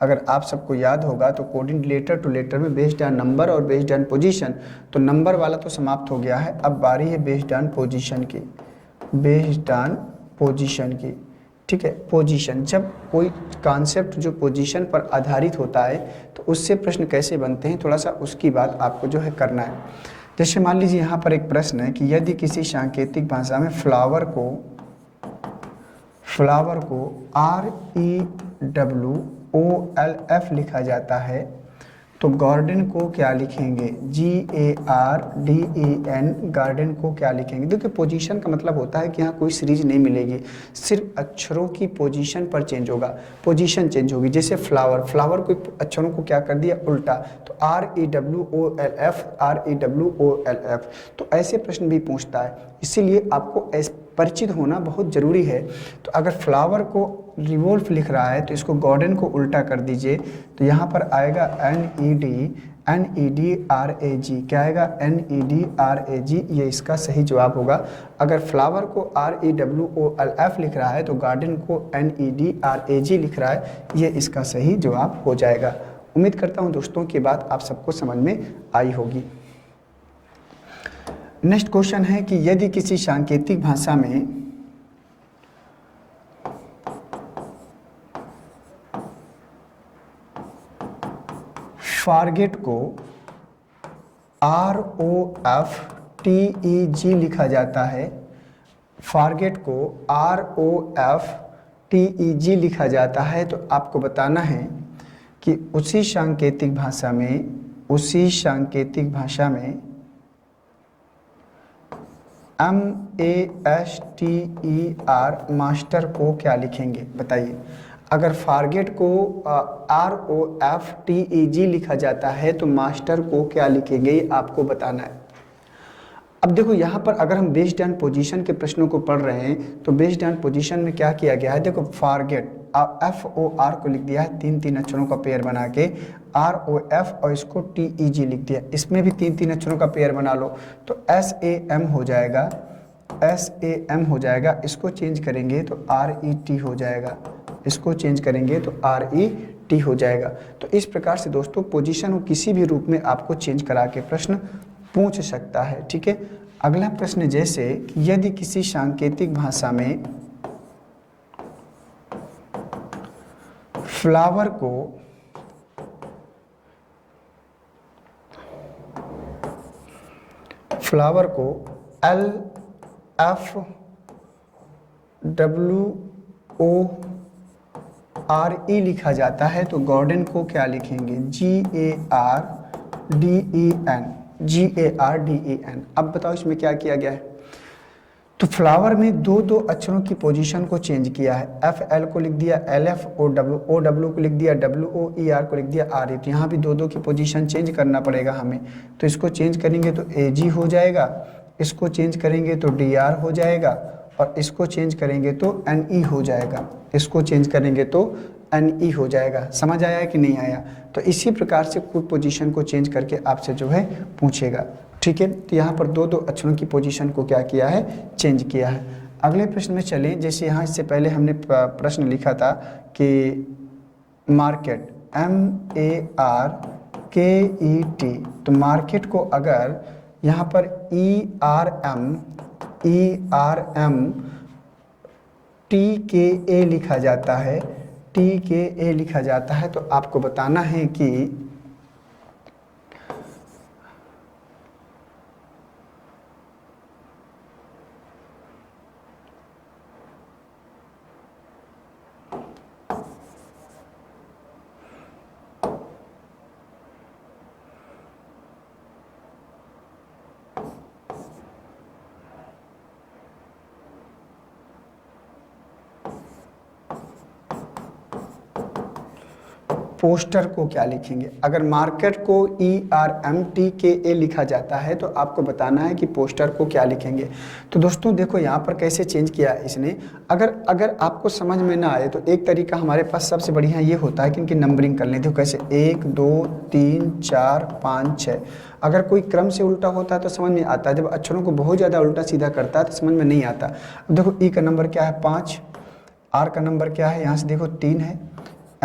Speaker 1: अगर आप सबको याद होगा तो कोडिंग लेटर टू लेटर में बेस्ड ऑन नंबर और बेस्ड ऑन पोजीशन, तो नंबर वाला तो समाप्त हो गया है, अब बारी है बेस्ड ऑन पोजीशन की। बेस्ड ऑन पोजीशन की, ठीक है। पोजीशन, जब कोई कॉन्सेप्ट जो पोजीशन पर आधारित होता है तो उससे प्रश्न कैसे बनते हैं, थोड़ा सा उसकी बात आपको जो है करना है। जैसे मान लीजिए यहाँ पर एक प्रश्न है कि यदि किसी सांकेतिक भाषा में फ्लावर को REWOLF लिखा जाता है तो गार्डन को क्या लिखेंगे? GARDEN, गार्डन को क्या लिखेंगे? देखिए पोजीशन का मतलब होता है कि यहाँ कोई सीरीज नहीं मिलेगी, सिर्फ अक्षरों की पोजीशन पर चेंज होगा, पोजीशन चेंज होगी। जैसे फ्लावर को अक्षरों को क्या कर दिया? उल्टा, तो REWOLF। तो ऐसे प्रश्न भी पूछता है, इसीलिए आपको परिचित होना बहुत ज़रूरी है। तो अगर फ्लावर को रिवोल्फ लिख रहा है तो इसको गार्डन को उल्टा कर दीजिए, तो यहाँ पर आएगा NEDRAG। क्या आएगा? NEDRAG, ये इसका सही जवाब होगा। अगर फ्लावर को REWOLF लिख रहा है तो गार्डन को NEDRAG लिख रहा है, ये इसका सही जवाब हो जाएगा। उम्मीद करता हूँ दोस्तों की बात आप सबको समझ में आई होगी। नेक्स्ट क्वेश्चन है कि यदि किसी सांकेतिक भाषा में फॉरगेट को ROFTEG लिखा जाता है, फॉरगेट को ROFTEG लिखा जाता है, तो आपको बताना है कि उसी सांकेतिक भाषा में MASTER, मास्टर को क्या लिखेंगे? बताइए। अगर फॉरगेट को ROFTEG लिखा जाता है तो मास्टर को क्या लिखेंगे, ये आपको बताना है। अब देखो यहाँ पर अगर हम बेस्ड ऑन पोजीशन के प्रश्नों को पढ़ रहे हैं तो बेस्ड ऑन पोजीशन में क्या किया गया है, देखो फॉरगेट FOR को लिख दिया है 3-3 अक्षरों का पेयर बना के, ROF और इसको TEG लिख दिया, इसमें भी 3-3 अक्षरों का पेयर बना लो तो SAM हो जाएगा, SAM हो जाएगा। इसको चेंज करेंगे तो RET हो जाएगा, इसको चेंज करेंगे तो RET हो जाएगा। तो इस प्रकार से दोस्तों पोजीशन को किसी भी रूप में आपको चेंज करा के प्रश्न पूछ सकता है। ठीक है, अगला प्रश्न जैसे कि यदि किसी सांकेतिक भाषा में फ्लावर को LFWORE लिखा जाता है तो गार्डन को क्या लिखेंगे? GARDEN। अब बताओ इसमें क्या किया गया है? तो फ्लावर में दो अक्षरों की पोजीशन को चेंज किया है। FL को लिख दिया LF, OW को लिख दिया WOER को लिख दिया RE। तो यहाँ भी दो की पोजीशन चेंज करना पड़ेगा हमें। तो इसको चेंज करेंगे तो AG हो जाएगा, इसको चेंज करेंगे तो DR हो जाएगा, और इसको चेंज करेंगे तो NE हो जाएगा। इसको चेंज करेंगे तो NE हो जाएगा। समझ आया कि नहीं आया? तो इसी प्रकार से कोई पोजीशन को चेंज करके आपसे जो है पूछेगा। ठीक है, तो यहाँ पर दो अक्षरों की पोजीशन को क्या किया है? चेंज किया है। अगले प्रश्न में चलें। जैसे यहाँ इससे पहले हमने प्रश्न लिखा था कि मार्केट MARKET, तो मार्केट को अगर यहाँ पर ERM TKA लिखा जाता है, TKA लिखा जाता है, तो आपको बताना है कि पोस्टर को क्या लिखेंगे? अगर मार्केट को ERMTKA लिखा जाता है तो आपको बताना है कि पोस्टर को क्या लिखेंगे। तो दोस्तों देखो यहाँ पर कैसे चेंज किया है इसने। अगर आपको समझ में ना आए तो एक तरीका हमारे पास सबसे बढ़िया ये होता है कि इनकी नंबरिंग कर लेते हो। कैसे? 1 2 3 4 5 6। अगर कोई क्रम से उल्टा होता है तो समझ में आता है, जब अक्षरों को बहुत ज़्यादा उल्टा सीधा करता है तो समझ में नहीं आता। अब देखो E का नंबर क्या है? 5। R का नंबर क्या है? यहाँ से देखो 3 है।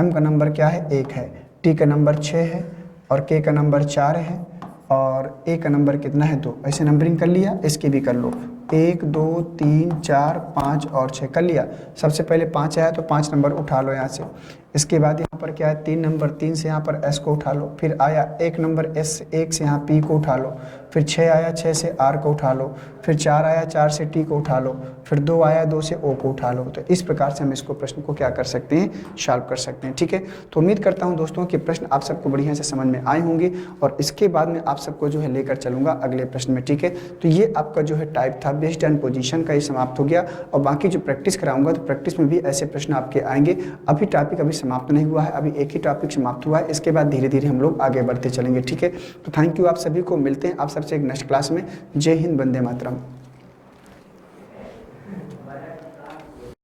Speaker 1: M का नंबर क्या है? 1 है। T का नंबर 6 है, और K का नंबर 4 है, और A का नंबर कितना है? 2। ऐसे नंबरिंग कर लिया, इसकी भी कर लो। 1 2 3 4 5 और 6 कर लिया। सबसे पहले 5 आया तो 5 नंबर उठा लो यहाँ से। इसके बाद यहाँ पर क्या है? 3 नंबर, 3 से यहाँ पर S को उठा लो। फिर आया 1 नंबर S, 1 से यहाँ P को उठा लो। फिर 6 आया, 6 से R को उठा लो। फिर 4 आया, 4 से T को उठा लो। फिर 2 आया, 2 से O को उठा लो। तो इस प्रकार से हम इसको प्रश्न को क्या कर सकते हैं? सॉल्व कर सकते हैं। ठीक है, तो उम्मीद करता हूँ दोस्तों कि प्रश्न आप सबको बढ़िया से समझ में आए होंगे, और इसके बाद में आप सबको जो है लेकर चलूंगा अगले प्रश्न में। ठीक है, तो ये आपका जो है टाइप था बेस्ड ऑन पोजीशन का, ये समाप्त हो गया। और बाकी जो प्रैक्टिस कराऊंगा तो प्रैक्टिस में भी ऐसे प्रश्न आपके आएंगे। अभी टॉपिक अभी समाप्त नहीं हुआ है, अभी एक ही टॉपिक समाप्त हुआ है। इसके बाद धीरे धीरे हम लोग आगे बढ़ते चलेंगे। ठीक है, तो थैंक यू आप सभी को। मिलते हैं आप सबसे एक नेक्स्ट क्लास में। जय हिंद, वंदे मातरम।